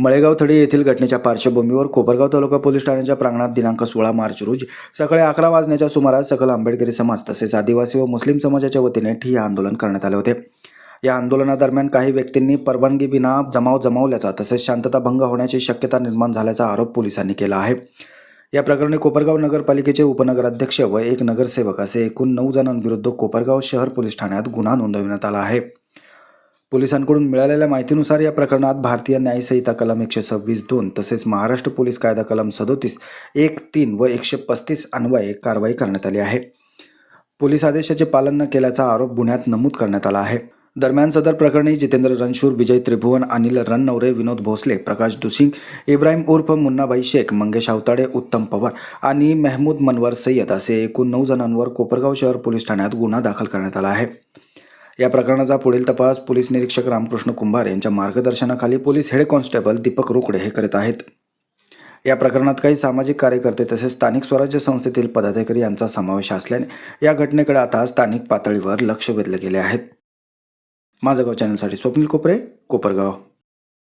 मळेगाव थडी येथील घटनेच्या पार्श्वभूमीवर कोपरगाव तालुका पोलीस ठाण्याच्या प्रांगणात दिनांक 16 मार्च रोजी सकाळी 11 वाजण्याच्या सुमारास सकल आंबेडकरी समाज तसेच आदिवासी व मुस्लिम समाजाच्या वतीने ठिय्या आंदोलन करण्यात आले होते। या आंदोलनादरम्यान काही व्यक्तींनी परवानगीविना जमाव जमवल्याचा तसेच शांतता भंग होण्याची शक्यता निर्माण झाल्याचा आरोप पोलिसांनी केला आहे। या प्रकरणी कोपरगाव नगरपालिकेचे उपनगराध्यक्ष व एक नगरसेवक असे एकूण 9 जणांविरुद्ध कोपरगाव शहर पोलीस ठाण्यात गुन्हा नोंदवण्यात आला आहे। पोलिसांकडून मिळालेल्या माहितीनुसार या प्रकरणात भारतीय न्याय संहिता कलम 126(2) तसेच महाराष्ट्र पोलीस कायदा कलम 37(1)(3) व 135 अन्वये कारवाई करण्यात आली आहे। पोलीस आदेशाचे पालन न केल्याचा आरोप गुन्ह्यात नमूद करण्यात आला आहे। दरम्यान सदर प्रकरणी जितेंद्र रणशूर, विजय त्रिभुवन, अनिल रणनवरे, विनोद भोसले, प्रकाश दुसिंग, इब्राहिम उर्फ मुन्नाभाई शेख, मंगेश अवताडे, उत्तम पवार आणि महमूद मनवर सय्यद असे एकूण 9 जणांवर कोपरगाव शहर पोलीस ठाण्यात गुन्हा दाखल करण्यात आला आहे। या प्रकरणाचा पुढील तपास पोलीस निरीक्षक रामकृष्ण कुंभार यांच्या मार्गदर्शनाखाली police head constable Deepak Rokade हे करीत आहेत। या प्रकरणात काही सामाजिक कार्यकर्ते तसेच स्थानिक स्वराज्य संस्थेतील पदाधिकारी यांचा समावेश असल्याने या घटनेकडे आता स्थानिक पातळीवर लक्ष वेधले गेले आहेत। माझं गाव चॅनलसाठी स्वप्नील कोपरे, कोपरगाव।